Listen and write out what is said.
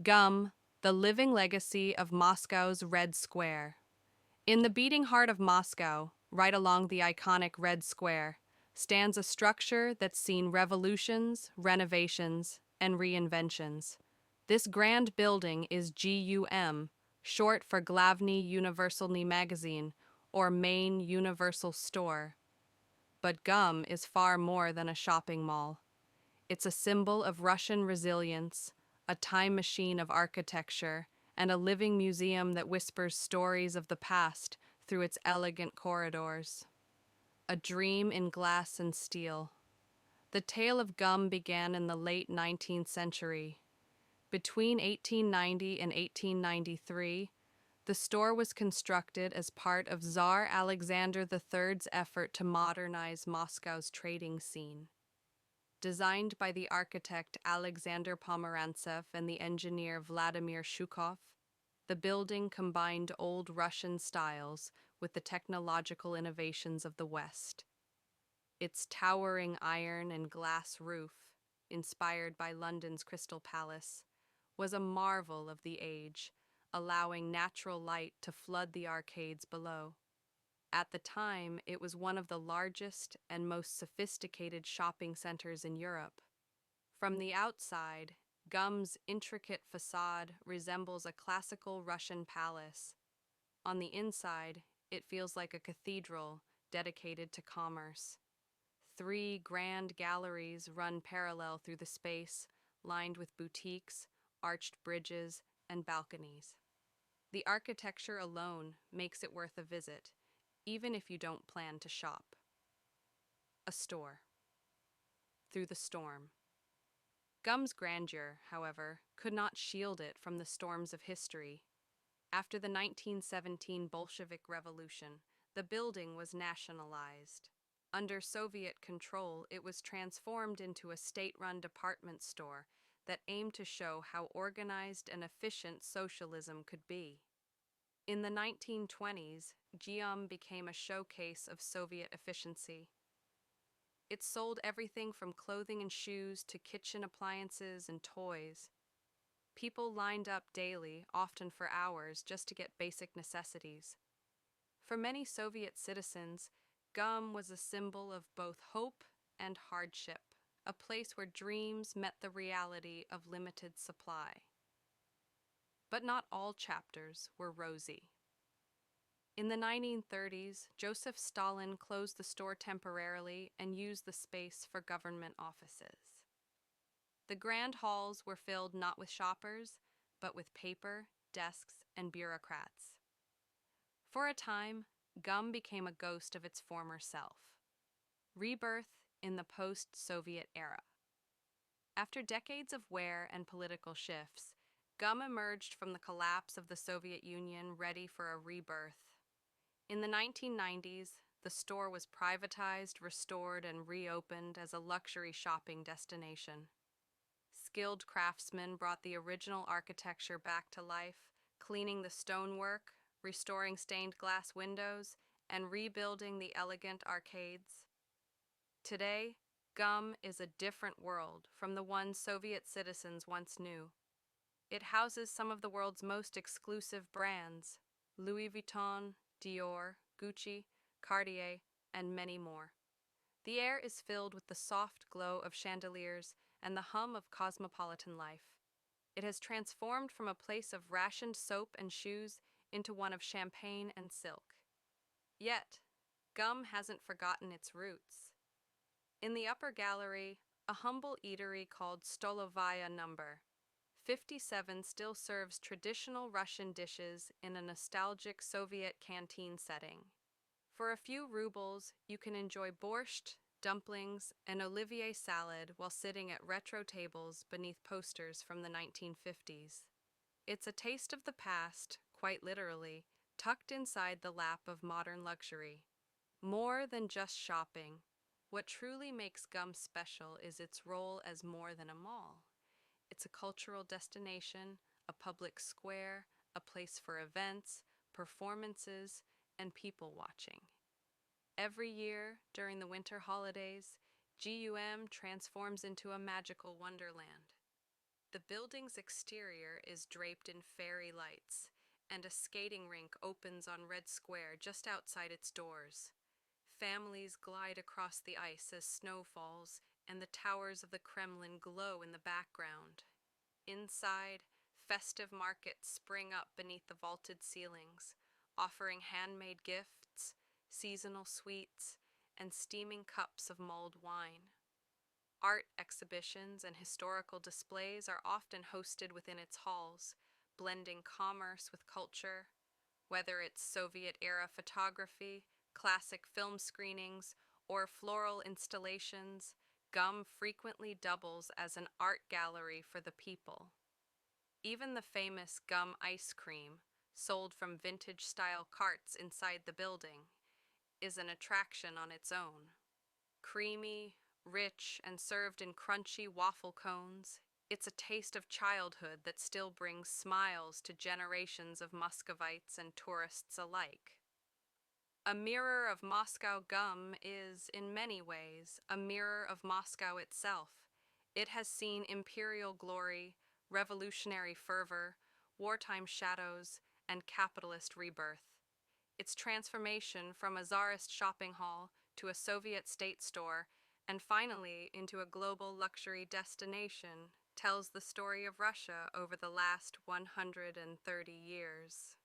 GUM, the living legacy of Moscow's Red Square. In the beating heart of Moscow, right along the iconic Red Square, stands a structure that's seen revolutions, renovations, and reinventions. This grand building is GUM, short for Glavny Universalny Magazin, or Main Universal Store. But GUM is far more than a shopping mall. It's a symbol of Russian resilience, a time machine of architecture, and a living museum that whispers stories of the past through its elegant corridors. A dream in glass and steel. The tale of GUM began in the late 19th century. Between 1890 and 1893, the store was constructed as part of Tsar Alexander III's effort to modernize Moscow's trading scene. Designed by the architect Alexander Pomerantsev and the engineer Vladimir Shukhov, the building combined old Russian styles with the technological innovations of the West. Its towering iron and glass roof, inspired by London's Crystal Palace, was a marvel of the age, allowing natural light to flood the arcades below. At the time, it was one of the largest and most sophisticated shopping centers in Europe. From the outside, GUM's intricate facade resembles a classical Russian palace. On the inside, it feels like a cathedral dedicated to commerce. Three grand galleries run parallel through the space, lined with boutiques, arched bridges, and balconies. The architecture alone makes it worth a visit, even if you don't plan to shop. A store. Through the storm. GUM's grandeur, however, could not shield it from the storms of history. After the 1917 Bolshevik Revolution, the building was nationalized. Under Soviet control, it was transformed into a state-run department store that aimed to show how organized and efficient socialism could be. In the 1920s, GUM became a showcase of Soviet efficiency. It sold everything from clothing and shoes to kitchen appliances and toys. People lined up daily, often for hours, just to get basic necessities. For many Soviet citizens, GUM was a symbol of both hope and hardship, a place where dreams met the reality of limited supply. But not all chapters were rosy. In the 1930s, Joseph Stalin closed the store temporarily and used the space for government offices. The grand halls were filled not with shoppers, but with paper, desks, and bureaucrats. For a time, GUM became a ghost of its former self. Rebirth in the post-Soviet era. After decades of wear and political shifts, GUM emerged from the collapse of the Soviet Union ready for a rebirth. In the 1990s, the store was privatized, restored, and reopened as a luxury shopping destination. Skilled craftsmen brought the original architecture back to life, cleaning the stonework, restoring stained glass windows, and rebuilding the elegant arcades. Today, GUM is a different world from the one Soviet citizens once knew. It houses some of the world's most exclusive brands: Louis Vuitton, Dior, Gucci, Cartier, and many more. The air is filled with the soft glow of chandeliers and the hum of cosmopolitan life. It has transformed from a place of rationed soap and shoes into one of champagne and silk. Yet, GUM hasn't forgotten its roots. In the upper gallery, a humble eatery called Stolovaya Number 57 still serves traditional Russian dishes in a nostalgic Soviet canteen setting. For a few rubles, you can enjoy borscht, dumplings, and Olivier salad while sitting at retro tables beneath posters from the 1950s. It's a taste of the past, quite literally, tucked inside the lap of modern luxury. More than just shopping, what truly makes GUM special is its role as more than a mall. It's a cultural destination, a public square, a place for events, performances, and people watching. Every year, during the winter holidays, GUM transforms into a magical wonderland. The building's exterior is draped in fairy lights, and a skating rink opens on Red Square just outside its doors. Families glide across the ice as snow falls, and the towers of the Kremlin glow in the background. Inside, festive markets spring up beneath the vaulted ceilings, offering handmade gifts, seasonal sweets, and steaming cups of mulled wine. Art exhibitions and historical displays are often hosted within its halls, blending commerce with culture. Whether it's Soviet-era photography, classic film screenings, or floral installations, GUM frequently doubles as an art gallery for the people. Even the famous GUM ice cream, sold from vintage-style carts inside the building, is an attraction on its own. Creamy, rich, and served in crunchy waffle cones, it's a taste of childhood that still brings smiles to generations of Muscovites and tourists alike. A mirror of Moscow GUM is, in many ways, a mirror of Moscow itself. It has seen imperial glory, revolutionary fervor, wartime shadows, and capitalist rebirth. Its transformation from a czarist shopping hall to a Soviet state store, and finally into a global luxury destination, tells the story of Russia over the last 130 years.